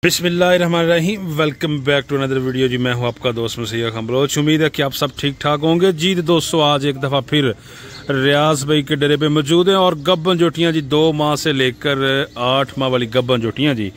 बिस्मिल्लाहिर्रहमानिर्रहीम। Welcome back to another video जी। मैं हूं आपका दोस्त मसीह खान बलोच। उम्मीद है कि आप सब ठीक ठाक होंगे जी। दोस्तों आज एक दफ़ा फिर रियाज भाई के डेरे पे मौजूद हैं और गब्बन जोटियां जी 2 माह से लेकर 8 माह वाली गब्बन जोटियां जी।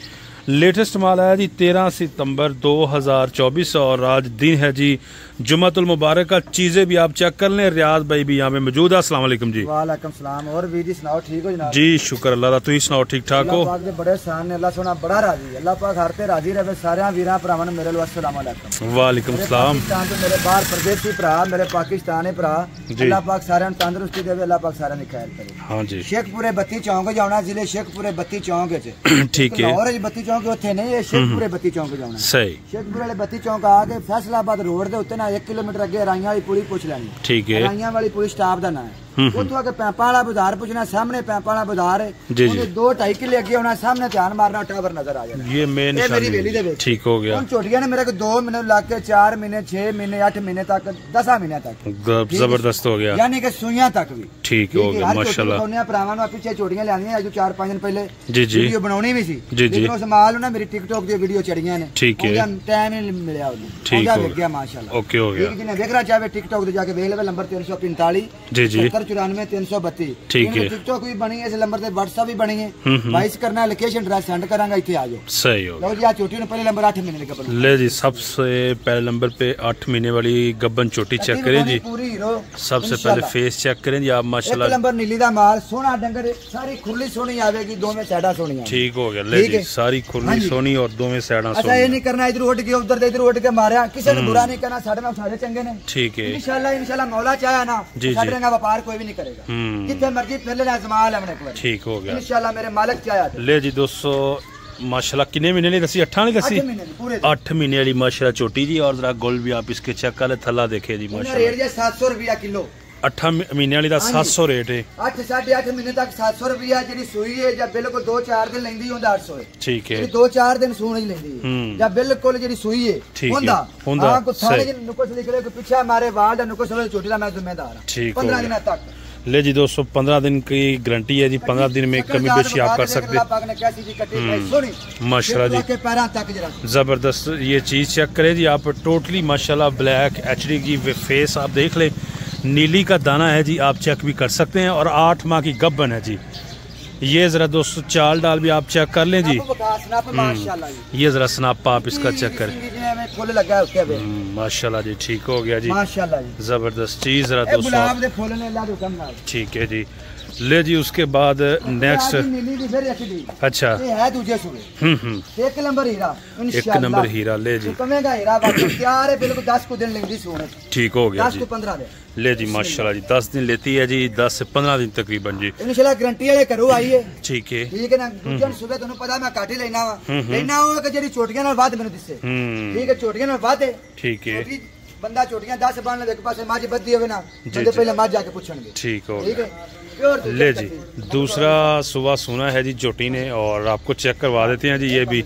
लेटेस्ट माल आया जी 13 सितंबर 2024 और आज दिन है जी जुम्मतुल मुबारक का। चीजें भी आप चेक कर लें। रियाज भाई भी यहाँ पे मौजूद है। अस्सलाम वालेकुम जी। वालेकुम सलाम। और वीर जी सुनाओ, ठीक हो जनाब? जी शुक्र अल्लाह दा। तुम सुनाओ ठीक ठाक हो? अल्लाह पाक दे बड़े शान ने, अल्लाह सोना बड़ा राजी। अल्लाह पाक हर ते राजी रहे। सारे वीरां भरावां नूं मेरे अस्सलाम वालेकुम। वालेकुम सलाम। पाकिस्तान तो मेरे बाहर प्रदेशी भरा, मेरे पाकिस्तानी भरा, अल्लाह पाक सारे तंदुरुस्ती देवे, अल्लाह पाक सारे दी खैर करे। हाँ जी। शेखपुरे 32 चौंक जाना, जिले शेखपुरे 32 चौंक च ठीक है। और 32 चौंक उत्थे नहीं, ये शेखपुरे 32 चौंक जाना। सही। शेखपुरे वाले 32 चौंक आके फैसलाबाद रोड दे उत्ते ना 1 किलोमीटर अगे राइयां वाली पुली पुछ लेनी। ठीक है। राइयां वाली पुली स्टाफ दा नाम है। उतो आके पैंपा वाला बाजार पुछना, सामने पैंपा वाला बाजार है। जी जी। 2-2.5 किले अगे होना, सामने ध्यान मारना, टावर नजर आ जाना। ये मेन निशानी। ठीक हो गया। उन छोटियां ने मेरे को 2 महीने लग के 4 महीने 6 महीने 8 महीने तक 10 महीने तक जबरदस्त हो गया, यानी कि सुइयां तक भी ठीक हो गया माशाल्लाह। भरावां नूं पीछे छोटियां लानियां अज 4-5 दिन पहले जी जी वीडियो बनाउणी भी सी। जी जी। उस माल ना मेरी टिकटॉक दी वीडियो चढ़ियां ने। ठीक है। टाइम नहीं मिलिया उन्हें। ठीक हो गया माशाल्लाह। ओके हो गया। जिन्हें देखना चाहे टिकटॉक दे जाके देख ले। नंबर 345 जी जी 94 332। ठीक है। टिकटॉक भी बनी है, इस नंबर पे व्हाट्सएप भी बनी है। वाइस करना, लोकेशन एड्रेस सेंड करांगा, इथे आ जाओ। सही हो। लो जी आ छोटी ने पहले नंबर 8 महीने का बना ले जी। सबसे पहले नंबर पे 8 महीने वाली गब्बन चोटी चेक करें जी। पूरी हीरो। सबसे पहले फेस चेक करें जी आप माशाल्लाह। 1 नंबर नीली दा माल, सोना डंगर, सारी खुरली सोनी आवेगी, दोवें साइडा सोनी। ठीक हो गया। ले जी सारी खुरली सोनी और दोवें साइडा सोनी। अच्छा ये नहीं करना इधर उठ के उधर दे, इधर उठ के मारया, किसी ने बुरा नहीं करना। साडे नाल सारे चंगे ने। ठीक है। इंशाल्लाह मौला चाहे ना साडे नाल व्यापार कोई भी नहीं करेगा। जिथे मर्जी फिर ले जमाल है अपने। ठीक हो गया इंशाल्लाह मेरे मालिक चाहे। ले जी दोस्तों माशाल्लाह कितने महीने नहीं दसी? 8 नहीं दसी? 8 महीने वाली माशाल्लाह छोटी जी। और जरा गोल भी आप इसके चेक कर थला देखे जी माशाल्लाह। 700 रुपया किलो। 8 महीने वाली दा 700 रेट है। 8 साढ़े 8 महीने तक 700 रुपया जी सुई है। जब बिल्कुल 2-4 दिन लेंदी होंदा 800 है। ठीक है। 2-4 दिन सून ही लेंदी है। जब बिल्कुल जी सुई है होंदा हां को थाने जी नुकुस निकले को पीछे हमारे वाल दा नुकुस वाले छोटी दा मैं जिम्मेदार हूं। 15 दिन तक। ले जी दोस्तों 15 दिन की गारंटी है जी। 15 दिन में कमी बेशी आप कर सकते हैं माशाल्लाह जी। जबरदस्त ये चीज चेक करें जी आप। टोटली माशाल्लाह ब्लैक एचडी की फेस आप देख लें। नीली का दाना है जी, आप चेक भी कर सकते हैं। और 8 माह की गब्बन है जी। ये जरा दोस्तों चाल डाल भी आप चेक कर लें जी। ये जरा स्नाप आप इसका चेक करें माशाल्लाह जी। ठीक हो गया जी माशाल्लाह जी। जबरदस्त चीज जरा दोस्तों। ठीक है जी। ले जी उसके बाद नेक्स्ट अच्छा है दूजे सूबे 1 नंबर हीरा। 1 नंबर हीरा। ले जी हीरा तैयार है बिल्कुल। 10 को दिन लेंगी सोने। ठीक हो गया 10 को 15 दिन। ले जी माशाल्लाह जी 10 दिन लेती है जी। 10 से 15 दिन तकरीबन जी इंशाल्लाह गारंटी वाले करो आई है। ठीक है। ठीक है ना। दूजन सुबह तुहानू पता मैं काटी लेना वा लेना हो कि जेडी छोटियां नाल बाद मेनू दिसे। ठीक है छोटियां नाल बाद है। ठीक है। बंदा छोटियां 10 बन ले एक पासे मज बद्दी होवे ना बंदे पहले मज जाके पूछणगे। ठीक हो गया। ले जी दूसरा सुबह सुना है जी जोटी ने और आपको चेक करवा देते हैं जी। ये भी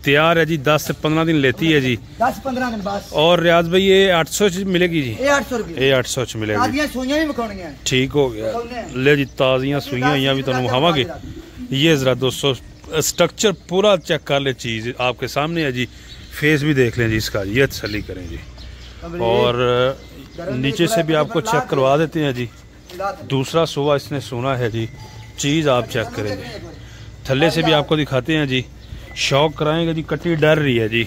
तैयार है जी। 10 से 15 दिन लेती है जी। 10-15 दिन बस। और रियाज भाई ये 800 मिलेगी जी। 800 च मिलेगी। ठीक हो गया। ले जी ताजियां सुइयां भी तुहानू विखावांगे। ये जरा दोस्तों स्ट्रक्चर पूरा चेक कर ले। चीज आपके सामने है जी। फेस भी देख लें जी इसका। ये तसल्ली करें जी। और नीचे से भी आपको चेक करवा देते हैं जी। दूसरा सुबह इसने सुना है जी। चीज आप चेक करेंगे। थल्ले से भी आपको दिखाते हैं जी। शौक कराएंगे जी। कटी डर रही है जी।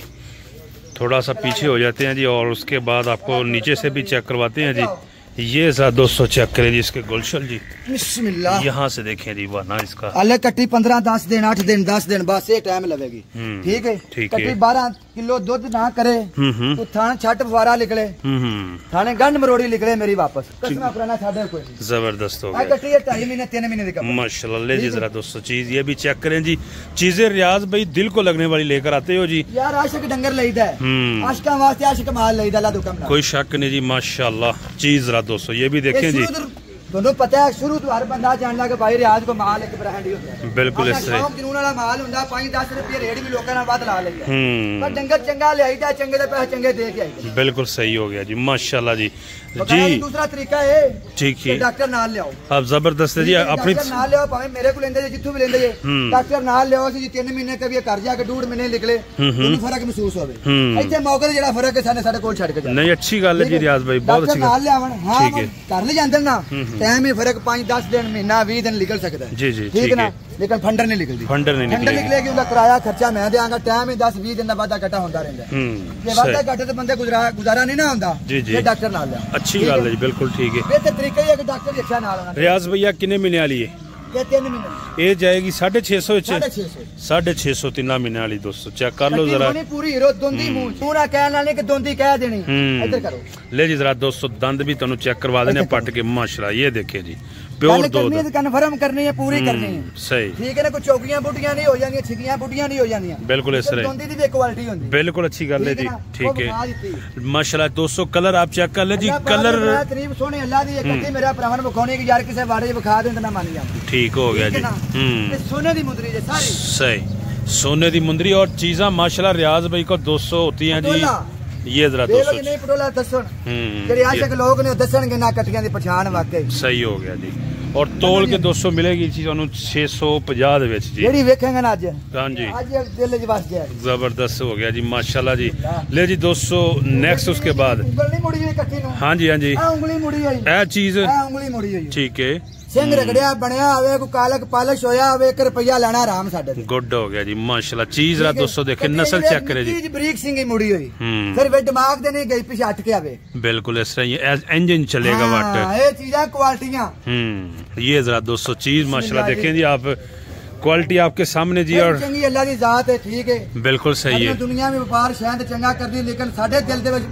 थोड़ा सा पीछे हो जाते हैं जी। और उसके बाद आपको नीचे से भी चेक करवाते हैं जी। ये ज़रा 200 चेक करें जी इसके गुलशन जी। बिस्मिल्लाह। यहाँ से देखें जी वाना इसका अलग कट्टी 15 10 दिन 8 दिन 10 दिन बस ये टाइम लगेगी। ठीक है। कट्टी 12 किलो दूध ना करे तो थाने छट फवारा निकले थाने गंड मरोड़ी निकले मेरी वापस कसना पुराना साढ़े कोई जबरदस्त हो गया। कट्टी 2.5 महीने 3 महीने की माशाल्लाह। ले जी जरा 200 चीज ये भी चेक करें जी। चीजें रियाज भाई दिल को लगने वाली लेकर आते हो जी। यार आशिक डंगर लेदा है आशिका वास्ते आशिक माल लेदा ला दुकान कोई शक नहीं जी माशाल्लाह। चीज 200 ये भी देखें जी। ਤੁਹਾਨੂੰ ਪਤਾ ਹੈ ਸ਼ੁਰੂ ਤੋਂ ਹਰ ਬੰਦਾ ਜਾਣਦਾ ਕਿ ਭਾਈ ਰਿਆਜ਼ ਕੋ ਮਾਲ ਇੱਕ ਬ੍ਰਾਂਡ ਹੀ ਹੁੰਦਾ ਹੈ। ਬਿਲਕੁਲ ਇਸ ਤਰ੍ਹਾਂ ਜਨੂਨ ਵਾਲਾ ਮਾਲ ਹੁੰਦਾ 5-10 ਰੁਪਏ ਰੇਟ ਵੀ ਲੋਕਾਂ ਨਾਲ ਵੱਧ ਲਾ ਲੈਂਦਾ ਪਰ ਡੰਗਰ ਚੰਗਾ ਲਿਆਈਦਾ ਚੰਗੇ ਦੇ ਪੈਸੇ ਚੰਗੇ ਦੇ ਕੇ ਆਈਦਾ। बिल्कुल सही हो गया जी माशाल्लाह जी। जी दूसरा तरीका है ठीक है डॉक्टर नाल लियाओ आप जबरदस्त है जी अपनी नाल लियाओ भावे मेरे को लेंदे जिथों भी लेंदे जे डॉक्टर नाल लियाओ जी 3 महीने कभी घर जाके 2 महीने निकले ਤੁਹਾਨੂੰ ਫਰਕ ਮਹਿਸੂਸ ਹੋਵੇ। ਇੱਥੇ ਮੌਕੇ ਤੇ ਜਿਹੜਾ ਫਰਕ ਹੈ ਸਾਡੇ ਕੋਲ ਛੱਡ ਕੇ ਜਾ ਨਹੀਂ ਅੱਛੀ ਗੱਲ ਹੈ ਜੀ ਰਿਆਜ਼ ਭਾਈ ਬਹੁਤ ਅੱਛੀ ਗੱਲ ਨਾਲ ਲਿਆਵਣ ਹਾਂ ਕਰ ਲੈ ਜਾਂਦੇ ਨਾ ਟਾਈਮ ਹੀ ਫਰਕ 5-10 ਦਿਨ ਮਹੀਨਾ 20 ਦਿਨ ਨਿਕਲ ਸਕਦਾ ਹੈ। ਜੀ ਜੀ ਠੀਕ ਹੈ लेकिन फंडर नहीं निकलती फंडर निकलेगी उनका किराया खर्चा मैं देंगा टाइम ही 10-20 दिन का वादा घटा होता रहता है ये वादा घटे तो बंदे गुजारा नहीं ना होता ये डॉक्टर नाल अच्छी गल है जी बिल्कुल ठीक है बेहतर तरीका है कि डॉक्टर अच्छा नाल होना। रियाज भैया कितने महीने वाली है ये 3 महीने ये जाएगी 650 650 3 महीने वाली दोस्तों चेक कर लो जरा पूरी हीरो दोंदी मुंह पूरा कहना नहीं कि दोंदी कह देनी इधर करो ले जी जरा दोस्तों दंद भी तुहानू चेक करवा देने पट के माशाल्लाह ये देखिए जी प्योर दो कन्फर्म करनी है पूरी करनी है सही ठीक है ना कोई चौकियां बुटियां नहीं हो जांदियां छिगियां बुटियां नहीं हो जांदियां बिल्कुल इस तरह दोंदी दी भी क्वालिटी होंदी बिल्कुल अच्छी गल है जी ठीक है माशाल्लाह दोस्तों कलर आप चेक कर ले जी कलर तरीफ सोने अल्लाह दी कदी मेरा भरावन बखाने की यार किसी वाड़े विखा दे ना मान जांदी ठीक हो गया जी सोने दी मुंदरी जे सारी सही सोने दी मुंदरी और चीज़ा माशाल्लाह रियाज भाई को 200 होती हैं जी ये जरा दोस्तों नहीं पटोला दसन जेड़े आशिक लोग ने दसणगे ना कटियां दी पहचान वाकई सही हो गया जी और तोल के 200 मिलेगी चीज ਤੁਹਾਨੂੰ 650 ਦੇ ਵਿੱਚ ਜੀ ਜਿਹੜੀ ਵੇਖਾਂਗੇ ਨਾ ਅੱਜ ਹਾਂ ਜੀ ਅੱਜ ਦਿਲ ਚ ਵਸ ਗਿਆ ਜ਼ਬਰਦਸਤ ਹੋ ਗਿਆ ਜੀ ਮਾਸ਼ਾਅੱਲਾ ਜੀ ले जी दोस्तों नेक्स्ट उसके बाद ਉਂਗਲ ਨਹੀਂ ਮੁੜੀ ਹੋਈ ਕੱਟੀ ਨੂੰ हाँ जी हाँ जी ਆ ਉਂਗਲੀ ਮੁੜੀ ਹੋਈ ਇਹ ਚੀਜ਼ ਆ ਉਂਗਲੀ ਮੁੜੀ ਹੋਈ ठीक है ਸਿੰਘ ਰਗੜਿਆ ਬਣਿਆ ਹੋਵੇ ਕੋ ਕਾਲਕ ਪਾਲਿਸ਼ ਹੋਇਆ ਹੋਵੇ 1 ਰੁਪਿਆ ਲੈਣਾ ਆਰਾਮ ਸਾਡੇ ਤੇ गुड हो गया जी माशाल्लाह चीज रा दोस्तों देखे नस्ल चेक करे जी बरीक सिंह ही मुड़ी हुई फिर वे दिमाग दे नहीं गई पिछे हट के आवे बिल्कुल इस तरह ये इंजन चलेगा वाट ये चीज़ां क्वालिटियां ये जरा दोस्तों चीज माशाल्लाह देखें जी आप क्वालिटी आपके सामने जी और चंगी अल्लाह दी जात है ठीक है बिल्कुल सही है दुनिया में व्यापार शायद चंगा कर दी लेकिन साडे दिल दे विच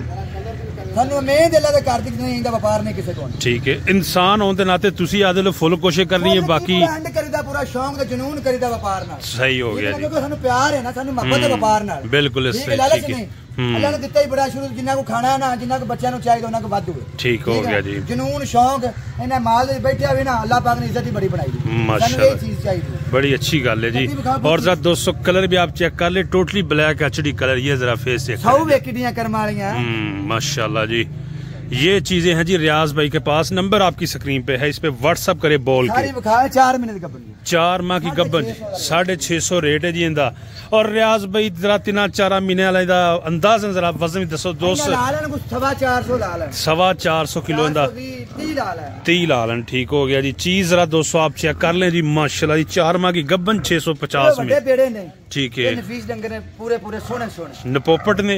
ਸਾਨੂੰ ਉਮੀਦ ਅੱਲਾ ਦੇ ਘਰ ਦੀ ਨਹੀਂ ਇਹਦਾ ਵਪਾਰ ਨਹੀਂ ਕਿਸੇ ਕੋਲ ਠੀਕ ਹੈ ਇਨਸਾਨ ਹੋਣ ਦੇ ਨਾਤੇ ਤੁਸੀਂ ਆਦੇ ਲੋ ਫੁੱਲ ਕੋਸ਼ਿਸ਼ ਕਰਨੀ ਹੈ ਬਾਕੀ ਐਂਡ ਕਰੀਦਾ ਪੂਰਾ ਸ਼ੌਂਕ ਤੇ ਜਨੂਨ ਕਰੀਦਾ ਵਪਾਰ ਨਾਲ ਸਹੀ ਹੋ ਗਿਆ ਜੀ ਕਿਉਂਕਿ ਸਾਨੂੰ ਪਿਆਰ ਹੈ ਨਾ ਸਾਨੂੰ ਮੁਹੱਬਤ ਹੈ ਵਪਾਰ ਨਾਲ ਬਿਲਕੁਲ ਸਹੀ ਠੀਕ ਹੈ ਅੱਲਾ ਨੇ ਦਿੱਤਾ ਹੀ ਬੜਾ ਸ਼ੁਰੂ ਜਿੰਨਾ ਕੋ ਖਾਣਾ ਨਾ ਜਿੰਨਾ ਕੋ ਬੱਚਿਆਂ ਨੂੰ ਚਾਹੀਦਾ ਉਹਨਾਂ ਕੋ ਵਾਧੂ ਹੈ ਠੀਕ ਹੋ ਗਿਆ ਜੀ ਜਨੂਨ ਸ਼ੌਂਕ ਇਹਨਾਂ ਮਾਲ ਦੇ ਬੈਠਿਆ ਵੀ ਨਾ ਅੱਲਾ ਪਾਕ ਨੇ ਇੱਜ਼ਤ ਹੀ ਬੜੀ ਬਣਾਈ ਹੈ माशाल्लाह ਇਹ ਚੀਜ਼ ਚਾਹੀਦੀ बड़ी अच्छी गल है जी और जरा दोस्तों कलर भी आप चेक कर ले टोटली ब्लैक एचडी कलर ये जरा फेस चेक सब वेकिडियां करम वालियां माशाल्लाह जी ये चीजें हैं जी रियाज भाई के पास नंबर आपकी स्क्रीन पे है इस पे व्हाट्सअप करे बोल के 4 महीने गब्बन 4 माह की गब्बन 650 रेट है जी इंदा और रियाज भाई जरा 3-4 महीने वाला इंदा अंदाजन जरा वजन दसो दोस्त 450 किलो इंदा 30 लालन ठीक हो गया जी चीज जरा दोस्तों आप चेक कर लें जी माशाल्लाह जी 4 माह की गब्बन 650 में ठीक है पूरे सोने नपोपट ने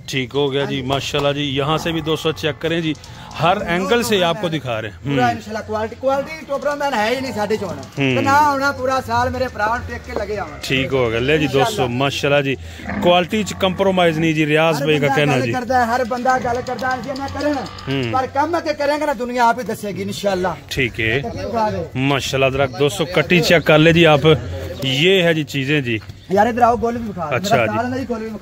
ठीक हो गया जी माशाल्लाह जी यहाँ से भी दोस्तों चेक करें जी हर एंगल से आपको दिखा रहे हैं पूरा इंशाल्लाह क्वालिटी टोपरा मैन है ही नहीं साडे चोना तो ना होना पूरा साल मेरे भरा टेक के लगे आवन ठीक हो गया ले जी दोस्तों माशाल्लाह जी क्वालिटी च कंप्रोमाइज नहीं जी रियाज भाई का कहना जी करता है हर बंदा गल करदा है जे ना करन पर काम के करेंगे ना दुनिया आप ही दसेगी इंशाल्लाह ठीक है माशाल्लाह जरा दोस्तों कटी चेक कर ले जी आप ये है जी चीजें जी यार इधर आओ गोल भी दिखा अच्छा जी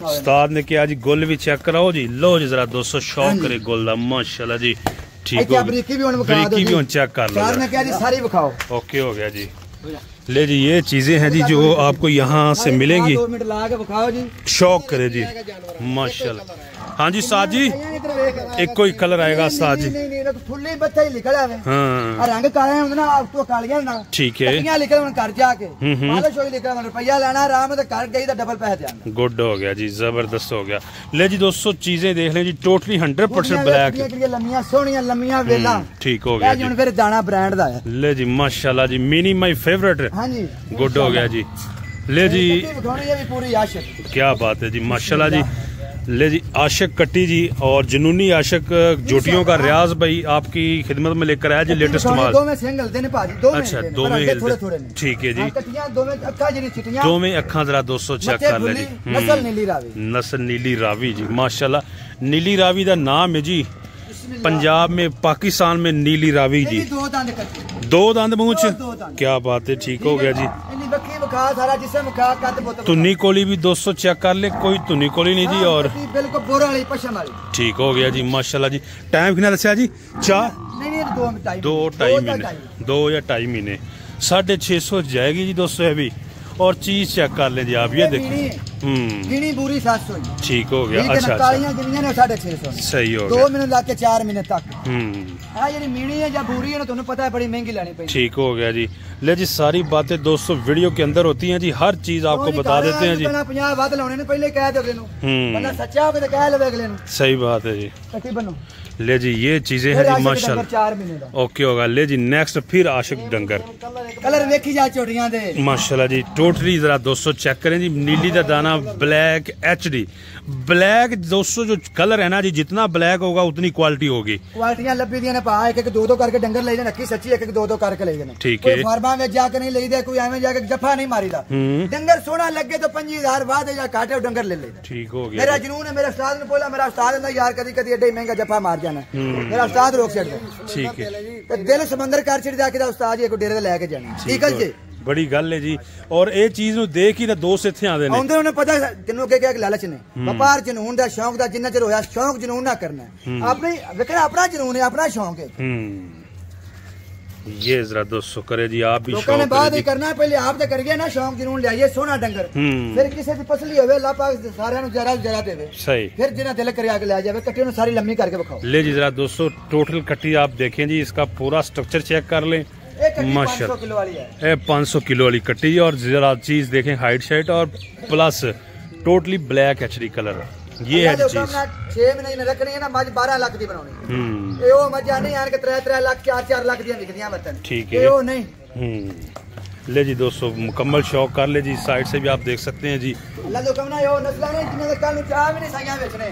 उस्ताद ने किया जी गोल भी चेक कराओ जी लो जी जरा दोस्तों शौक करे गोल दा माशाल्लाह जी ठीक हो बरीकी भी होन चेक कर लो यार ने किया जी सारी दिखाओ ओके हो गया जी ले जी ये चीजें हैं जी जो आपको यहाँ से मिलेंगी 2 मिनट ला के दिखाओ जी शौक करे जी माशाल्लाह हाँ जी साद जी एक कोई कलर आएगा साद जी फुल्ली बच्चा ही निकल आवे हाँ रंग काले होंगे ना आप तो कालियां ना ठीक है कटियां निकल घर जाके मालिश होई निकल रुपया लेना आराम से घर गई तो डबल पैसे देना गुड हो गया जी जबरदस्त हो गया ले जी दोस्तों चीजें देख लें जी टोटली 100% ब्लैक लम्मियां सोहनियां लम्मियां वेला ठीक हो गया जी फिर दाना ब्रांड दा है ले जी माशाल्लाह जी मिनी माय फेवरेट हां जी गुड हो गया जी ले जी पूरी आशिक क्या बात है जी माशाल्लाह जी ले जी आशिक कट्टी जी और जुनूनी आशिक जोटियों का रियाज भाई आपकी खिदमत में लेकर आया जी लेटेस्ट माल दो में सिंगल देने भाजी दो में अच्छा दो में ठीक है जी दो में अक्खा जी चिटियां दो में अक्खा जरा 200 चेक कर ले जी नस्ल नीली रावी जी माशाल्लाह नीली रावी का नाम है जी पंजाब में पाकिस्तान में नीली रावी जी 2 दांत मुंह च क्या बात है ठीक हो गया जी खा सारा जिसम खा कद बोतल तुन्नी कोली भी दोस्तों चेक कर ले, कोई तुन्नी कोली नहीं जी। और बिल्कुल बोरा वाली पशम वाली ठीक हो गया जी माशाल्लाह जी। टाइम कितना दसिया जी? 4 नहीं 2 महीने 2 या 2.5 महीने 650 जाएगी जी दोस्तों अभी। और चीज चेक कर ले जी आप, ये देखिए गिनी बूरी 700 ठीक हो गया। अच्छा कालियां गिनियां ने 650 सही हो 2 गया। महीने लाके 4 महीने तक। हाँ ये मीणी है या बूरी है ना तुम्हें पता है बड़ी महंगी लेनी पड़ेगी। ठीक हो गया जी। ले जी सारी बातें दोस्तों वीडियो के अंदर होती हैं जी, हर चीज आपको बता देते हैं जी। 50 बात लाने ने पहले कह दो अगले नु, बंदा सच्चा हो के कह ले अगले नु। सही बात है जी। कटी बनो ले जी ये चीजें हैं जी माशाल्लाह। 4 महीने दा ओके होगा। ले जी नेक्स्ट फिर आशिक डंगर कलर देखी जा चोटियां दे माशाल्लाह जी। टोटली जरा दोस्तों चेक करें जी, नीली दा दाना ब्लैक HD ब्लैक दोस्तों जो कलर है ना जी, जितना ब्लैक होगा उतनी क्वालिटी होगी। क्वालिटियां लभी दी ने पा एक 2 करके डंगर ले जाने, सच्ची एक 2 करके ले जाने। ठीक है। फार्मा में जाके नहीं ले दे, कोई एवं जाके जफा नहीं मारीदा। डंगर सोना लगे तो 5000 बाद या काटे डंगर ले ले। ठीक हो गया। मेरा जुनून है, मेरा उस्ताद ने बोला, मेरा उस्ताद ने यार कदी कदी एडे महंगा जफा मार जाना, मेरा उस्ताद रोक छड़ दे। ठीक है। दिल समंदर कर छड़ जाके उस्ताद जी को डेरे ते लेके जाना ठीक है जी। बड़ी गल है जी। और ये चीज नु देख ही ना दोस्त इत्थे आंदे ने, आंदे उन्हें पता जिन्हों के क्या लालच ने व्यापार जुनून दा शौक दा जिन्ना चਿਰ होया शौक जुनून ना करना है अपने वेखना अपना जुनून है अपना शौक है। ये जरा दोस्तों करे जी आप भी लोगों ने बाद ही करना है, पहले आप तो कर गया ना शौक जुनून लिया सोना डंगर, फिर किसी की पसली होवे अल्लाह पाक सारे जरा जरा देवे सही, फिर जिन्हें दिल करे आके ले जावे कट्टी सारी लम्बी करके दिखाओ। ले जी जरा दोस्तों टोटल कट्टी आप देखें जी, इसका पूरा स्ट्रक्चर चेक कर लें माशाल्लाह। 500 किलो वाली कट्टी और जरा चीज देखें हाइट शाइट और plus totally black HD colour. ये है चीज 6 महीने रखनी है ना मज 12 लाख दी बनानी ए ओ मजा नहीं आन के 3 लाख 4 लाख दी बिकदियां वतन ठीक है ओ नहीं। ले जी दोस्तों मुकम्मल शौक कर ले जी, साइड से भी आप देख सकते हैं जी। अल्लाह तो कमना यो नस्लां ने जिन्ने कल नु चाह भी नहीं सैया बेचने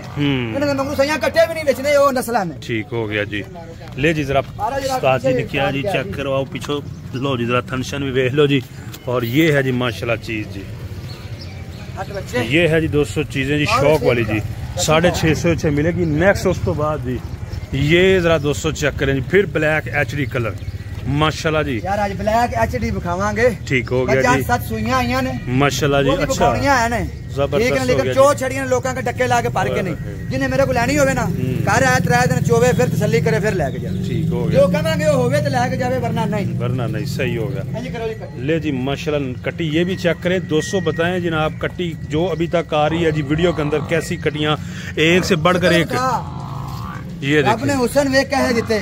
इन्हें मंगू सैया कट्टे भी नहीं बेचने यो नस्लां ने ठीक हो गया जी। ले जी जरा उस्ताद जी ने किया जी चेक करवाओ पीछे लो जी जरा थनशन भी देख लो जी। और ये है जी माशाल्लाह चीज जी, ये है जी दोस्तों चीजें जी शौक वाली जी 650 मिलेगी। नेक्स्ट उस तो बाद जी ये जरा दोस्तों चेक करें जी, फिर ब्लैक HD कलर माशाल्लाह जी। यार आज ब्लैक HD दिखावांगे ठीक हो गया जी। 7 सुइयां आईयां ने माशाल्लाह जी। अच्छा है ने जबरदस्त, लेकिन चो छड़ियां लोकां के डक्के ला के पार के नहीं, जिन्हें मेरे को लेनी होवे ना घर आए 3 दिन चोवे फिर तसल्ली करे फिर लेके जा ठीक हो गया। जो कहांगे वो होवे तो लेके जावे वरना नहीं सही हो गया। ले जी माशाल्लाह कट्टी ये भी चेक करें दोस्तों, बताएं जनाब कट्टी जो अभी तक आ रही है जी वीडियो के अंदर कैसी कट्टियां एक से बढ़कर एक। ये आपने हुसन वेख के है जिते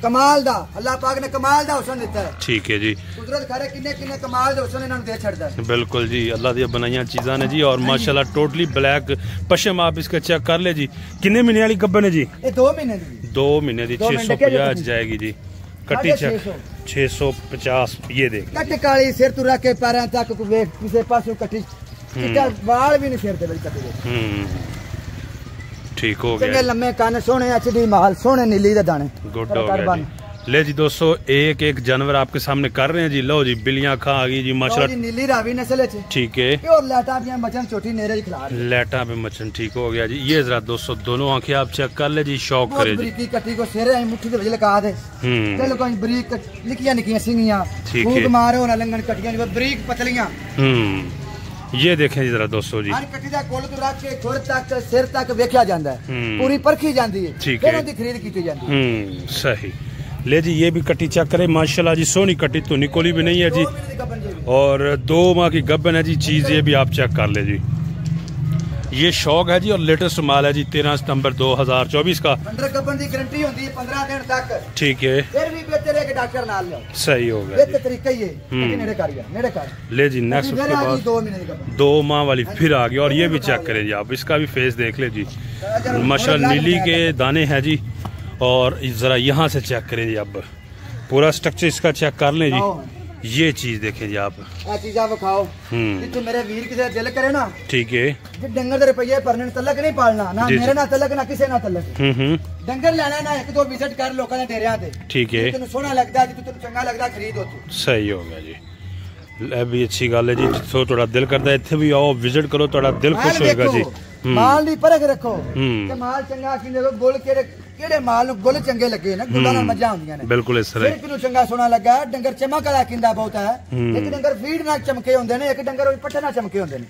कमाल दा अल्लाह पाक ने कमाल दा हुसन दिता है ठीक है जी। कुदरत करे किन्ने किन्ने कमाल दे हुसन इन्हां दे छड़दा है बिल्कुल जी। अल्लाह दी बनाईयां चीज़ां ने जी। और माशाल्लाह टोटली ब्लैक पशम आप इसका चेक कर ले जी। किन्ने महीने वाली गब्बन है जी? ये 2 महीने दी 2 महीने दी 650 जाएगी जी कट्टी चेक 650। ये देख कट्टी काली सिर तू रख के पैरां तक को वेख किसे पासों कट्टी वाल भी नहीं सिर ते कट्टी ठीक हो गया। लम्बे कान सोने HD माल सोने नीली दे दाने गुड हो गया जी। ले जी दोस्तों एक एक जानवर आपके सामने कर रहे हैं जी। लो जी बिल्लियां खा आ गई जी माशाल्लाह नीली रावी नस्ल है ठीक है। और लाटा पे मचन छोटी नेरे खिला लाटा पे मचन ठीक हो गया जी। ये जरा दोस्तों दोनों आंखें आप चेक कर ले जी, शौक करे जी। बरीकी कट्टी को सिर मुट्ठी दे वज लगा दे चलो कोई बरीक निकियां निकियां सिंगियां ठीक है मारो ना लंगन कटियां बरीक पतलियां। ये देखें जरा दोस्तों जी कट्टी दा कोल तो रख के खुर तक सिर तक वेख्या जांदा है पूरी परखी जांदी है फिर उनकी खरीद कीती जांदी है सही। ले जी ये भी कट्टी चेक करे माशाल्लाह जी, सोनी कट्टी तो निकोली भी नहीं है जी और 2 माह की गब्बन है जी। चीज ये भी आप चेक कर ले जी। ये शौक है जी और लेटेस्ट माल है जी 13 सितंबर 2024 का। गब्बन की गारंटी होती है 15 दिन तक ठीक है। फिर भी बेहतर है कि डॉक्टर नाल लो सही हो गया ये तरीका ही है नेड़े कर। ले जी नेक्स्ट उसके बाद 2 माह वाली फिर आ गई। और ये भी चेक करें जी आप, इसका भी फेस देख ले जी माशाल्लाह नीली के दाने हैं जी। और जरा यहाँ से चेक करें जी अब पूरा स्ट्रक्चर इसका चेक कर लें जी। ये चीज देखें जी आप चीज आप खाओ तो मेरे वीर किसी दिल करे ना ठीक है डंगर दे रुपये भरने तलक नहीं पालना ना मेरे ना तलक ना किसी ना तलक डंगर लेना ना 1-2 विजिट कर लोगों ने डेरिया ते ठीक है। तेन सोहना लगता जी तेन चंगा लगता खरीद हो सही हो गया जी। भी अच्छी गल है जी। तो थोड़ा दिल करता इत्थे भी आओ विजिट करो थोड़ा दिल खुश होएगा जी। माल दी परख रखो कि माल चंगा कि गोल ਕਿਹੜੇ ਮਾਲ ਨੂੰ ਗੁੱਲ ਚੰਗੇ ਲੱਗੇ ਨਾ, ਗੁੱਲਾਂ ਨਾਲ ਮੱਝਾਂ ਹੁੰਦੀਆਂ ਨੇ ਬਿਲਕੁਲ ਇਸ ਤਰ੍ਹਾਂ ਕਿਹਨੂੰ ਚੰਗਾ ਸੋਹਣਾ ਲੱਗਾ। ਡੰਗਰ ਚਮਕ ਵਾਲਾ ਕਿੰਦਾ ਬਹੁਤ ਹੈ, ਇੱਕ ਡੰਗਰ ਫੀਡ ਨਾਲ ਚਮਕੇ ਹੁੰਦੇ ਨੇ, ਇੱਕ ਡੰਗਰ ਪੱਠੇ ਨਾਲ ਚਮਕੇ ਹੁੰਦੇ ਨੇ।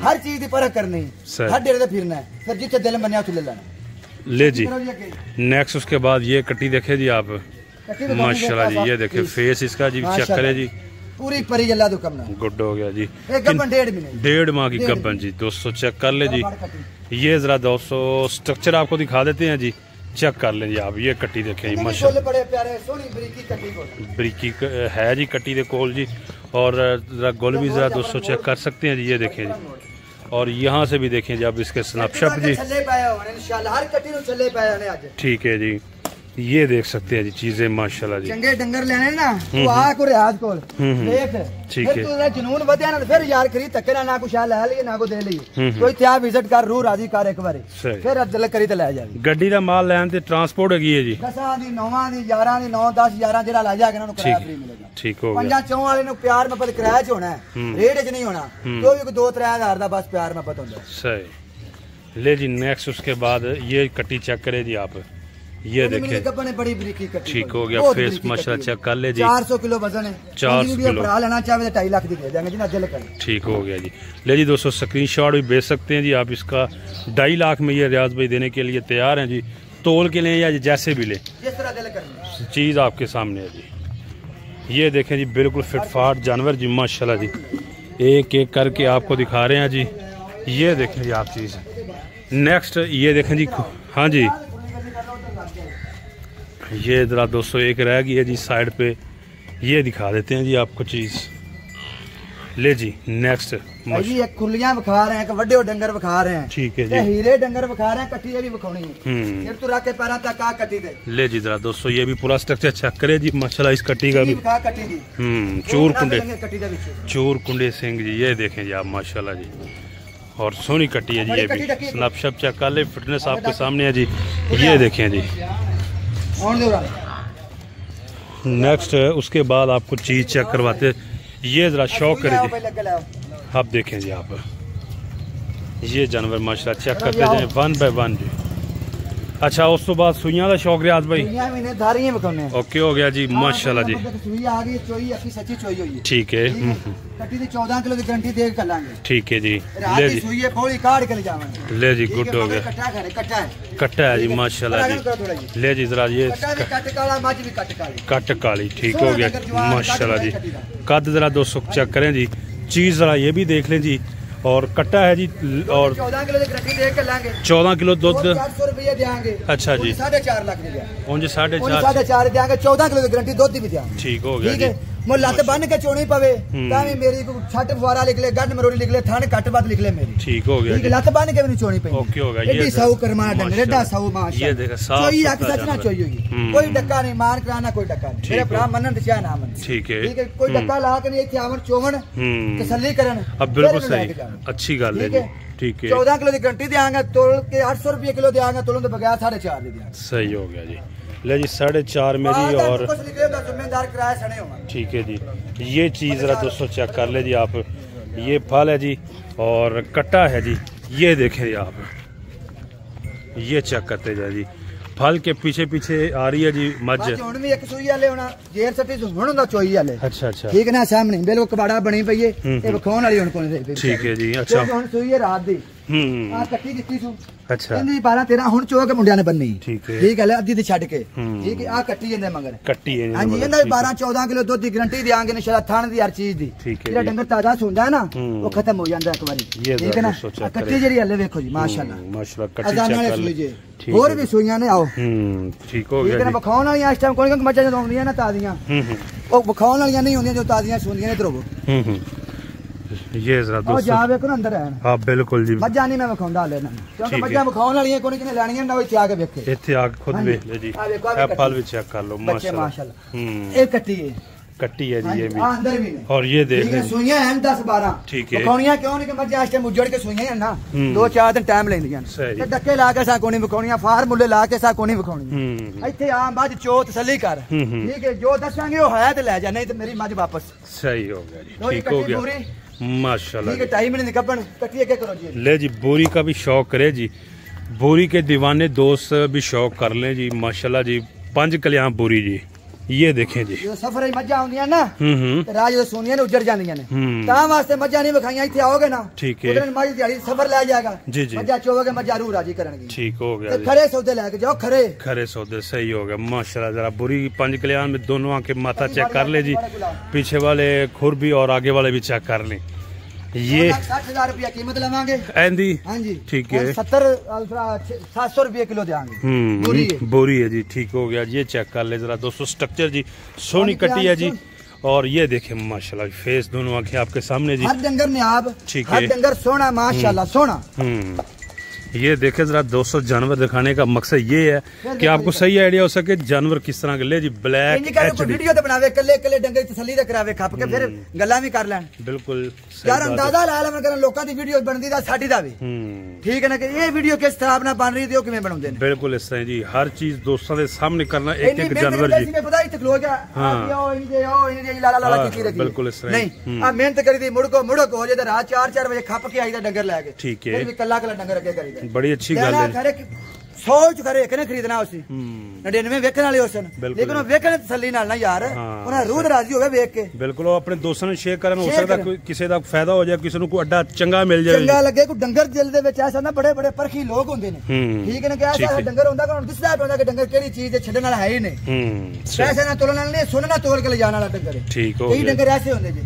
ਹਰ ਚੀਜ਼ ਦੀ ਪਰਖ ਕਰਨੀ, हर डेरे पे फिरना है, फिर जिथे दिल मनिया उथे ले लेना। ले जी नेक्स्ट उसके बाद ये कट्टी देखे जी आप, माशाल्लाह जी, ये देखे फेस इसका जी, चेक करे जी, पूरी परी अल्लाह तो कम गुड हो गया जी। गब्बन 1.5 माह की गब्बन जी दोस्तों, चेक कर ले जी। ये जरा दोस्तों स्ट्रक्चर आपको दिखा देते हैं जी, चेक कर लें जी आप। ये कट्टी देखें जी माशाल्लाह, बड़े प्यारे सोहनी बरीकी कट्टी बरीकी है जी कट्टी दे कोल जी। और जरा गोल भी जरा दोस्तों चेक कर सकते हैं जी, ये देखें जी। और यहाँ से भी देखें जी आप इसके स्नैपशॉट जी, ठीक है जी। ये देख सकते हैं जी चीजें माशाल्लाह जी, चंगे डंगर लेने ना तू आ को रियाज कोल देख, ठीक है। तू जुनून ਵਧਿਆ ना फिर यार खरीद तक ना कुछ ले लिए ना को दे लिए, कोई त्या विजिट कर रू राजी कर एक बारी, फिर दिल करी ते ले जावी। ਗੱਡੀ ਦਾ ਮਾਲ ਲੈਣ ਤੇ ਟਰਾਂਸਪੋਰਟ ਹੈਗੀ ਹੈ ਜੀ, 10 ਦੀ 9 ਦੀ 11 ਦੀ 9 10 11 ਜਿਹੜਾ ਲੈ ਜਾ ਕੇ ਉਹਨਾਂ ਨੂੰ ਕਿਰਾਇਆ ਫ੍ਰੀ ਮਿਲੇਗਾ। ਠੀਕ ਹੋ ਗਿਆ। ਪੰਜਾਂ ਚੌਂ ਵਾਲੇ ਨੂੰ ਪਿਆਰ ਮੁਹੱਬਤ ਕਿਰਾਇਆ ਚ ਹੋਣਾ ਹੈ, ਰੇਟ ਚ ਨਹੀਂ ਹੋਣਾ। ਜੋ ਵੀ 2-3 ਹਜ਼ਾਰ ਦਾ बस प्यार मुहब्बत ਹੁੰਦਾ। सही। ले जी नेक्स्ट उसके बाद ये कट्टी चेक करे जी आप, ये देखे बड़ी बरीकी कट्टी, ठीक हो गया। फेस माशाल्लाह चेक कर ले जी, 400 किलो वजन है, 400 किलो भरा लेना चाहे तो 2.5 लाख दी दे देंगे जी ना, दिल करे। ठीक हो गया जी। ले जी दोस्तों स्क्रीनशॉट भी भेज सकते हैं जी आप इसका, 2.5 लाख में ये रियाज भाई देने के लिए तैयार हैं जी। तोल के लें या जैसे भी लें, जिस तरह दिल करे, चीज़ आपके सामने है जी। ये देखें जी बिल्कुल फिटफाट जानवर जी माशाल्लाह जी, एक एक करके आपको दिखा रहे हैं जी। ये देखें जी आप चीज़। नेक्स्ट ये देखें जी, हाँ जी, ये जरा दोस्तों एक रह गई है जी साइड पे, ये दिखा देते हैं जी आपको चीज़। ले जी नेक्स्ट जी एक खुलियां बखा रहे हैं, एक वड्डे डंगर बखा रहे हैं, ठीक है जी। हीरे डंगर बखा रहे हैं, कट्टी भी बखानी है, फिर तू रख के पैरा तक आ कट्टी दे। ले जी जरा दोस्तों ये भी पूरा स्ट्रक्चर चेक करे जी माशाल्लाह, इस कट्टी का भी चूर कुंडे, चूर कुंडे सिंह जी, ये देखें जी आप माशाल्लाह जी। और सोनी कट्टी है जी, ये भी स्नैपशॉट चेक कर ले, फिटनेस आपके सामने है जी। ये देखें जी नेक्स्ट उसके बाद आपको चीज़ चेक करवाते, ये जरा शौक करें जी, आप देखें जी आप ये जानवर माशाल्लाह चेक करते जाए 1 बाय 1 जी। अच्छा उस तो बाद सुइयां का शौक रियाज भाई, ओके हो गया जी माशाल्लाह जी, ठीक है। 14 किलो की गारंटी दे के लांगे, ठीक है जी। ले जी सुइए पौड़ी काट के ले जावांगे। ले जी गुड हो गया, कट्टा है जी माशाल्लाह जी। ले जी जरा ये कट काली, ठीक हो गया माशाल्लाह जी। कद जरा 200 चेक करें जी, चीज़ जरा ये भी देख लें जी। और कट्टा है जी, और 14 किलो की गारंटी दे के लांगे, 14 किलो दूध 400 रुपये देंगे। अच्छा जी 4.5 लाख दे देंगे, उनसे 4.5 देंगे, 14 किलो की गारंटी दूध भी देंगे। ठीक हो गया जी। मैं लत बन के चोनी पवे तावी मेरी छट फुआरा लिखले, गड मरोड़ी लिखले, थान कट बात लिखले मेरी, ठीक हो गया। ठीक लत बन के भी नहीं चोनी पई, ओके हो गया। ये साउ करमा डंगर एडा साउ माशाल्लाह, ये देख साफ चोई आके सच ना चोई होगी, कोई डक्का नहीं मान कराना, कोई डक्का नहीं, मेरे भरा मनन ते चाह ना मन, ठीक है। ठीक है कोई डक्का ला के नहीं इथे आवन चोवन तसल्ली करन, अब बिल्कुल सही अच्छी गल है, ठीक है। 14 किलो की गारंटी देंगे, तोल के 800 रुपये किलो देंगे, तोलन तो बगैर 4.5 दे देंगे। सही हो गया जी। ले जी 4.5 मेरी और ठीक है जी। ये चीज़ जरा दोस्तों चेक कर ले जी आप, ये फल है जी और कट्टा है जी, ये देखें जी आप, ये चेक करते जाए जी। फल के पीछे पीछे आ रही है जी मझ, अच्छा अच्छा ठीक है ना, सामने बिल्कुल कबाड़ा बनी पई है, ठीक है जी। अच्छा रात दी अच्छा 12-13 हुन चोक मुंडिया ने बननी, ठीक है अद्धी ते छड़ के, ठीक है आ कट्टी जंदे मगर कट्टी है हां जी, इंदा 12-14 किलो दूध की गारंटी देंगे इंशाल्लाह, थान दी हर चीज दी, ठीक है। जेड़ा डंगर ताजा सुंदा है ना वो खत्म हो जांदा एक बारी, ठीक है ना। कट्टी जेडी हले देखो जी माशाल्लाह माशाल्लाह, कट्टी चेक कर ले, और भी सुइयां ने आओ, ठीक हो गया। बखाउन वाली इस टाइम कोई मच्छा जो होंदियां ना ताजियां, ओ बखाउन वाली नहीं होंदियां जो ताजियां सुंदियां, इधर हो ये जरा दोस्तों जावे को अंदर है। हां बिल्कुल जी, मज्जा नहीं मैं बखाउंदा लेना, क्योंकि मज्जा बखाउन वाली कोई किने लेनी है ना, इथे आके देखे, इथे आके खुद देख ले जी। ए फल भी चेक कर लो माशाल्लाह, एक कट्टी है, कट्टी है जी ये भी अंदर भी, और ये देख ले सुइयां हैं 10-12, ठीक है। बखाउनियां क्यों नहीं कि मज्जा इस टाइम उजड़ के सुइयां है ना, 2-4 दिन टाइम लेंदियां ते डक्के ला के सा कोनी बखाउनियां, फार मुल्ले ला के सा कोनी बखाउनियां, इथे आ मज चो तसल्ली कर, ठीक है। जो दसांगे वो है ते ले जा, नहीं तो मेरी मज वापस। सही हो गया जी, ठीक हो गया माशाल्लाह, ठीक है। टाइम नहीं निकपन कटिए के करो जी। ले जी बोरी का भी शौक करे जी, बोरी के दीवाने दोस्त भी शौक कर लें जी माशाल्लाह जी। 5 कलियां बोरी जी, ये देखें जी। जो सफर मज्जा आउंदियां ना राज जो सोनियां ने उजड़ जांदियां ने ता वास्ते मज्जा नहीं विखाइयां। इत्थे आओगे ना ठीक है, उधर मज दिहाड़ी सफर ले जाएगा जी जी। मज्जा चोगे मज्जा रू राजी करनगी। ठीक हो गया, खरे सौदे लेके जाओ, खरे सौदे सही हो गया माशाल्लाह। जरा बुरी 5 कलियां में दोनों आंखें माथा चेक कर ले जी, पीछे वाले खुर भी और आगे वाले भी चेक कर लें। ये 60,000 रुपया कीमत लगाएंगे एंदी। हाँ जी ठीक है, 700 रुपये किलो देंगे। बोरी है जी। ठीक हो गया, ये चेक कर ले जरा दोस्तों। स्ट्रक्चर जी सोनी कटी है जी। और ये देखे माशाल्लाह फेस दोनों आंखें आपके सामने जी। हर डंगर में आप ठीक है, हर डंगर सोना माशाल्लाह सोना। ये देखे जरा दोस्तों, जानवर दिखाने का मकसद ये है कि आपको सही आइडिया हो सके जानवर किस तरह के ले जी। ब्लैक वीडियो तो बनावे कले कले डंगर तसल्ली ते करावे खप के फिर गल्ला भी कर लैन। बिल्कुल यार अंदाजा ला ले कर लोकां दी वीडियो बनदी दा साडी दा भी ठीक है ना कि ये वीडियो किस तरह अपना बन रही थी किवें बनाउंदे ने। बिल्कुल इस तरह जी, हर चीज दोस्तों दे सामने करना एक एक जानवर जी। पता ही तक लोग आओ इनजे ला ला की रखी। बिल्कुल इस तरह नहीं आ मेहनत करी दी मुड़को हो जे रात 4-4 बजे खप के आई दा डंगर लेके। ठीक है, फिर भी कल्ला कल्ला डंगर अगे करी दा। बड़ी अच्छी गल है। सोच करे कने खरीदना उसी 99 वेखण वाले उसन, लेकिन वो वेखण तसल्ली नाल ना यार उन्हें रूह राजी होवे वेख के। बिल्कुल अपने दोस्तों ने शेयर करन, हो सकदा कोई किसी दा फायदा हो जाए, किसी को अड्डा चंगा मिल जाए, चंगा लगे। कोई डंगर दिल दे विच ऐसा ना बड़े बड़े परखी लोग होंदे ने ठीक है ना कि ऐसा डंगर होंदा कि दिसदा पैंदा कि डंगर केड़ी चीज दे छड्डण वाला है ही नहीं। पैसे ना तोलण वाला नहीं, सुन ना तोल के ले जाने वाला डंगर। ठीक हो गया, कई डंगर ऐसे होंदे जी।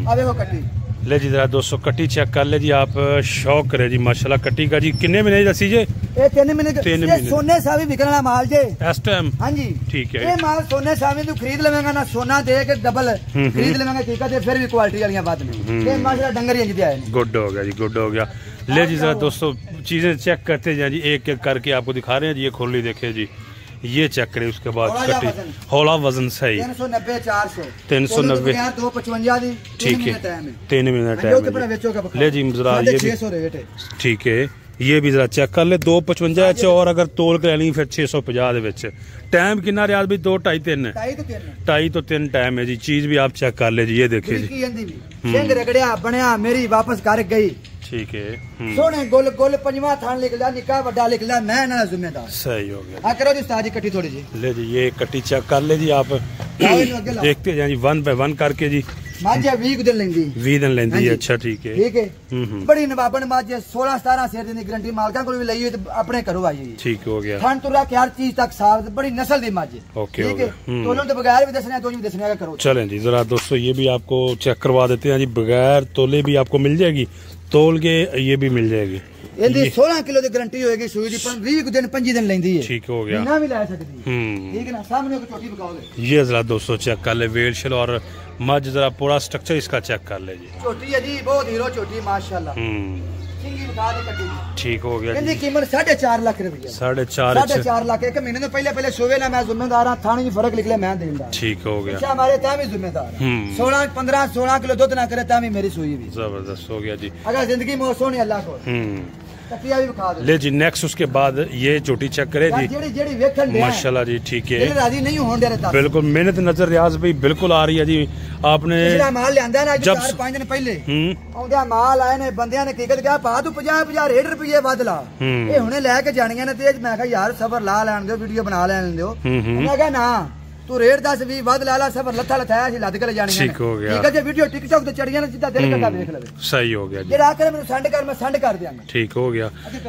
आ देखो कट्टी ले जी जरा दोस्तों, कट्टी चेक कर ले जी आप। शौक करे जी माशाल्लाह कट्टी का जी। कितने महीने दसी जे? 3 महीने सोने सावी बिकने वाला माल जे इस टाइम। हाँ जी ठीक है, ये माल सोने सावी तू खरीद लेवेगा ना, सोना दे के डबल खरीद लेवेगा ठीक है, फिर भी क्वालिटी वाली बात नहीं। ये माशाल्लाह डंगर ही जिते आए। गुड हो गया जी, गुड हो गया। ले जी जरा दोस्तों चीजें चेक करते जाए जी, एक एक करके आपको दिखा रहे हैं जी। ये खोली देखे जी, ये चेक करें। उसके बाद कटी हौला वजन सही 390 255 ठीक है, 3 मिनट टाइम ले जी जरा। ये भी ठीक है, ये भी जरा चेक कर ले 255 और अगर तोल के लेनी फिर 650 टाइम कितना रियाज भी 2 2.5 3 2.5 तो 3 टाइम है जी। चीज भी आप चेक कर ले जी, ये देखिए जी रगड़िया बनया मेरी वापस कर गई। ठीक है, सोने गोल गोल पंजवा थान निकला निका बड़ा निकला, मैं ना जिम्मेदार। सही हो गया। हाँ करो जी उस्ताद जी कट्टी थोड़ी जी। ले जी ये कट्टी चेक कर ले जी आप, देखते जाए जी 1 बाय 1 करके जी। माझे 20 दिन लेंदी 20 दिन लेंदी है। अच्छा ठीक है, ठीक है। बड़ी नवाबन माझे 16-17 शेर दी गारंटी मालकां कोल भी लई हुई ते अपने घरों आई हुई। ठीक हो गया। थान तुरा के हर चीज तक साफ, बड़ी नस्ल दी माझे। ओके ठीक है, तोलन तो बगैर भी दसने तो भी दसने का करो। चलें जी जरा दोस्तों, ये भी आपको चेक करवा देते हैं जी। बगैर तोले भी आपको मिल जाएगी, तोल के ये भी मिल जाएगी। ये 16 किलो की गारंटी होगी सुई दी, 20 दिन 25 दिन लेंदी है। ठीक हो गया, ना भी ले सकती है। ठीक है ना, सामने को छोटी बकाओगे। ये जरा दोस्तों चेक कर ले वेट शेल और मज, जरा पूरा स्ट्रक्चर इसका चेक कर ले जी। छोटी है जी, बहुत हीरो छोटी माशाल्लाह। सिंगी बता दे कटी। ठीक हो गया। इनकी कीमत 4.5 लाख रुपया। 4.5 लाख। एक महीने तो पहले सोवे ना मैं जिम्मेदार हां, थाने में फर्क निकले मैं देंदा। ठीक हो गया। अच्छा हमारे तामी जिम्मेदार 16 किलो दूध ना करे तामी मेरी सुई भी। जबरदस्त हो गया जी। अगर जिंदगी में सोने अल्लाह को भी बखा दे। ले जी नेक्स्ट उसके बाद ये चोटी चेक करे जी। माशाल्लाह जी ठीक है, राजी नहीं होने दे रहा। बिल्कुल मेहनत नजर रियाज भाई बिल्कुल आ रही है जी। आपने माल लिया ना जब 4-5 दिन पहले आउंदे माल आए ने बंदियां ने टिकट क्या पा तू 50 रुपये वध ला, ये हुणे लेके जानियां ने ते मैं कहा यार सबर ला लैन दो, वीडियो बना लैन दो। मैं कहा ना तू रेट 10-20 वध ला ला, सबर लथा लथाया सी लद के जानियां। ठीक हो गया। ठीक है, जे वीडियो टिकटॉक ते चढ़ियां ने जिद्दां दिल करदा देख ले। सही हो गया जी। जे आकर मैं सेंड कर, मैं सेंड कर दियांगा। ठीक हो गया।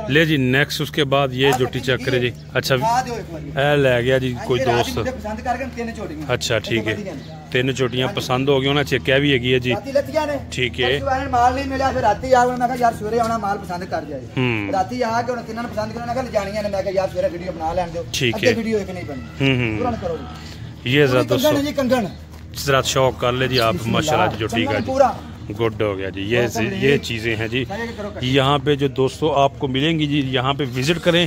ले जी नेक्स्ट उसके बाद ये जोटी चेक करे जी। अच्छा ए ले गया जी कोई दोस्त पसंद करके 3 चोटियां। अच्छा ठीक है, 3 चोटियां पसंद हो गई, उन्हें चेक भी हैगी है जी। ठीक है, माल नहीं मिला फिर राती आ, मैं कहा यार सवेरे आना माल पसंद कर जाए। राती आके उन्हें तिन्हां पसंद करना कल जानियां ने, मैं कहा यार सवेरे वीडियो बना लैन दो। ठीक है, वीडियो एक नहीं बनी पूरा करो। ये जरा दोस्तों जरा शौक कर ले जी आप माशाल्लाह जी। जो ठीक है जी, गुड हो गया जी। ये चीज़ें हैं जी। यहाँ पे जो दोस्तों आपको मिलेंगी जी, यहाँ पे विजिट करें।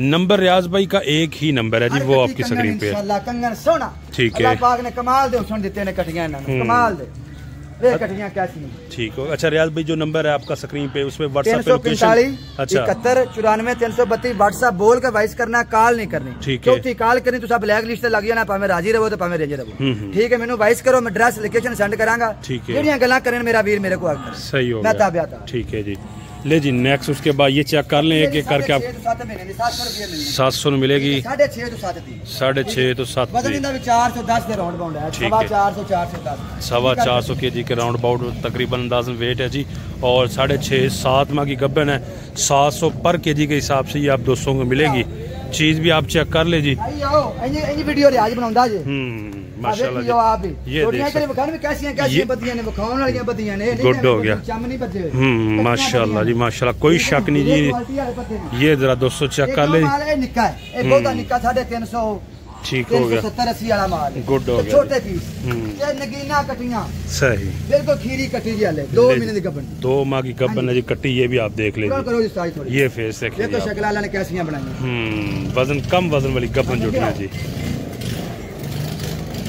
नंबर रियाज भाई का एक ही नंबर है जी, वो आपकी स्क्रीन पे है। ठीक है, कमाल दे सुन देते हैं कटियां कमाल दे कटियां कैसी। ठीक हो। अच्छा रियाज भाई जो नंबर है आपका स्क्रीन पे, उसमें व्हाट्सएप 345 71 94 332 व्हाट्सएप बोल के वाइस करना, कॉल नहीं करनी। ठीक है, क्योंकि कॉल करनी तो ब्लैक लिस्ट लग जाना, भाਵੇਂ राजी रहो तो भाਵੇਂ रेंज रहो। ठीक है, मैंने वाइस करो, मैं एड्रेस लोकेशन सेंड करांगा। ठीक है, ਜਿਹੜੀਆਂ ਗੱਲਾਂ ਕਰਨ ਮੇਰਾ ਵੀਰ ਮੇਰੇ ਕੋਲ ਆ। सही हो मैं गया। ताबिया था। ठीक है जी। ले जी नेक्स्ट उसके बाद ये चेक कर लें एक एक करके आप 700 में मिलेगी 6.5 तो 7 ठीक है 450 kg के राउंड अबाउट तकरीबन अंदाजन वेट है जी और 6.5 7 माह की गब्बन है 700 पर केजी के हिसाब से ये आप 200 को मिलेगी। चीज भी आप चेक कर ले जी। माशाल्लाह ये गुड हो गया। माशाल्लाह जी माशाल्लाह कोई शक नहीं जी। ये जरा 200 चेक कर ले। ठीक हो गया 70-80 वाला माल गुड हो गया छोटे पीस ये नगीना कटियां सही बिल्कुल खीरी कटी जी वाले 2 महीने की गबन 2 माह की गबन है जी कटी। ये भी आप देख लीजिए करो जी साइज थोड़ी ये फेस देखिए देखो शक्ल वाला ने कैसी बनाई वजन कम वजन वाली गबन जो है जी।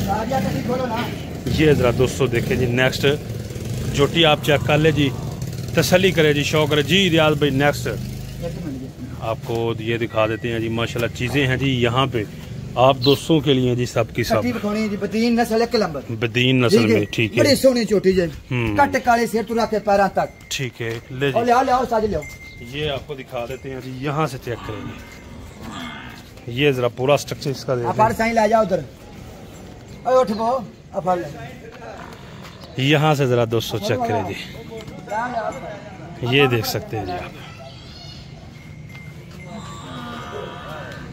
राजा कटी खोलो ना ये जरा 200 देखे जी। नेक्स्ट जोटी आप चेक कर ले जी तसल्ली करे जी शौक करे जी। रियाज भाई नेक्स्ट आपको ये दिखा देते हैं जी माशाल्लाह चीजें हैं जी यहाँ पे आप 200 के लिए जी सबकी सब बदीन नस्ल बदीन नस्ल में ठीक है बड़ी सोहनी छोटी जी कट काले से तुरा के पैरों तक ठीक है। ले जी ले आओ साज ले आओ ये आपको दिखा देते हैं जी यहाँ से चेक करेंगे। ये जरा पूरा स्ट्रक्चर इसका आप साईं ले जाओ उधर उठ वो यहाँ से जरा 200 चेक करें जी। ये देख सकते हैं जी आप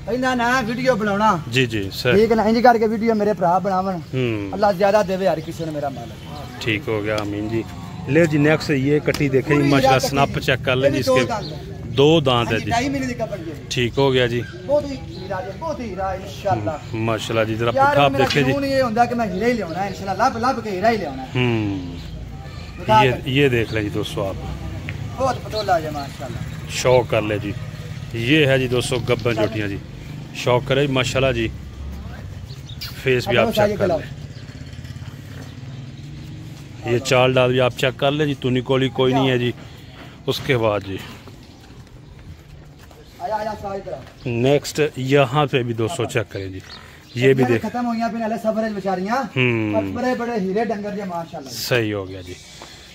ना वीडियो बनाना जी जी सर ठीक है ना इंज करके वीडियो मेरे भरा बनावन अल्लाह ज्यादा देवे हर किसी ने मेरा माल ठीक हो गया अमीन जी। ले जी नेक्स्ट ये कटी देखे माशाल्लाह स्नैप चेक कर ले जी इसके 2 दांत है जी ठीक हो गया जी माशाल्लाह जी। जरा पुट्ठा आप देखे जी ये होंदा कि मैं हीरा ही लेना है इंशाल्लाह लब के हीरा ही लेना है ये देख ले जी दोस्तों आप बहुत पतोला है माशाल्लाह शौक कर ले जी। ये है जी 200 गब्बन जोटियाँ जी शौक करे माशाल्लाह जी। फेस भी आप चेक कर ले ये चाल डाल भी आप चेक कर ले जी तुनी कोली कोई नहीं है जी। उसके बाद जी नेक्स्ट यहाँ पे भी 200 चेक करें जी। ये भी देख खत्म हो गया बड़े बड़े हीरे डंगर जी माशाल्लाह सही हो गया जी।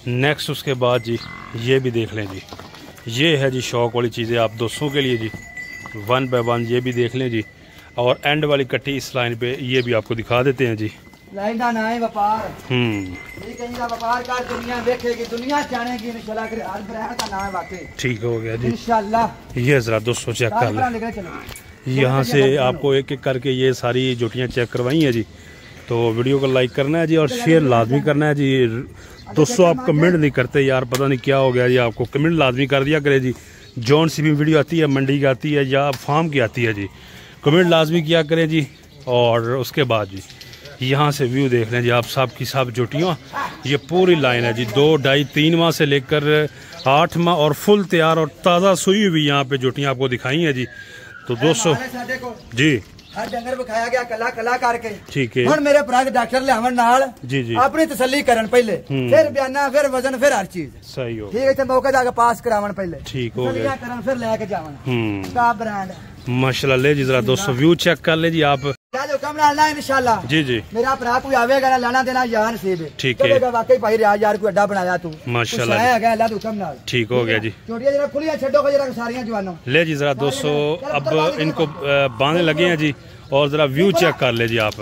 नेक्स्ट उसके बाद जी ये भी देख लें जी। ये है जी शौक वाली चीज़ें आप 200 के लिए जी 1 बाय 1 ये भी देख लें जी। और एंड वाली कट्टी इस लाइन पे ये भी आपको दिखा देते हैं जी। लाइन का ना है व्यापार व्यापार का दुनिया देखेगी दुनिया जानेगी इंशाल्लाह हर ब्रांड का नाम है वाकई ठीक हो गया जी इंशाल्लाह। ये जरा 200 चेक कर लें यहाँ से आपको एक एक करके ये सारी जोटियाँ चेक करवाई हैं जी। तो वीडियो को लाइक करना है जी और शेयर लाजमी करना है जी। दोस्तों आप कमेंट नहीं करते यार पता नहीं क्या हो गया जी। आपको कमेंट लाजमी कर दिया करे जी। जौन सी भी वीडियो आती है मंडी की आती है या फार्म की आती है जी कमेंट लाजमी किया करें जी। और उसके बाद जी यहाँ से व्यू देख लें जी आप सब की सब जोटियाँ ये पूरी लाइन है जी 2, 2.5, 3 माह से लेकर 8 माह और फुल तैयार और ताज़ा सुई हुई यहाँ पे जोटियाँ आपको दिखाई हैं जी। तो 200 जी हर डंगर बखाया गया कला कला करके ठीक है। हुण मेरे भरा डॉक्टर लियावन नाल जी जी अपनी तसल्ली करन पहले फिर बयाना फिर वजन फिर हर चीज सही हो ठीक है। मौके जाके पास करावन पहले ठीक हो गया करन फिर लेके जावन का ब्रांड माशाल्लाह। ले जी जरा 200 व्यू चेक कर ले जी आप इंशाल्लाह जी जी मेरा भरा कोई आवेगा ना लाना देना यार नसीब ठीक है वाकई भाई रियाज यार कोई अड्डा बनाया तू माशाल्लाह ठीक हो गया जी। छोटियां खुलियां छड्डो जरा सारियां जवानों ले जी जरा 200 अब इनको बांधने लगे हैं जी और जरा व्यू चेक कर ले जी आप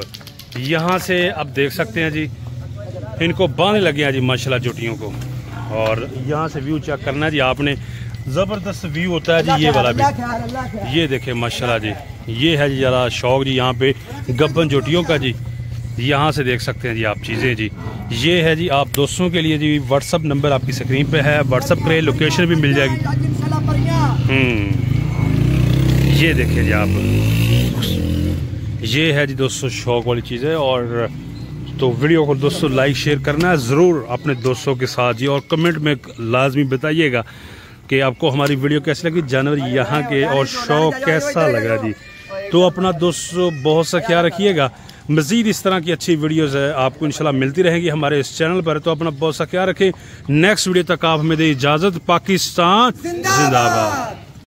यहाँ से अब देख सकते हैं जी इनको बांधने लगे हैं जी माशाल्लाह जोटियों को। और यहाँ से व्यू चेक करना है जी आपने जबरदस्त व्यू होता है जी ये वाला भी। ये देखे माशाल्लाह जी ये है जी जरा शौक जी यहाँ पे गब्बन जोटियों का जी। यहाँ से देख सकते हैं जी आप चीज़ें जी। ये है जी आप 200 के लिए जी व्हाट्सअप नंबर आपकी स्क्रीन पे है व्हाट्सअप करें लोकेशन भी मिल जाएगी। ये देखें जी आप ये है जी दोस्तों शौक वाली चीज़ें। और तो वीडियो को दोस्तों लाइक शेयर करना है ज़रूर अपने दोस्तों के साथ जी। और कमेंट में लाजमी बताइएगा कि आपको हमारी वीडियो कैसी लगी जानवर यहाँ के और शौक कैसा लगा जी। तो अपना दोस्तों बहुत सा ख्याल रखिएगा। मज़ीद इस तरह की अच्छी वीडियोज़ है आपको इंशाल्लाह मिलती रहेंगी हमारे इस चैनल पर। तो अपना बहुत सा ख्याल रखें। नेक्स्ट वीडियो तक आप हमें दे इजाज़त। पाकिस्तान जिंदाबाद।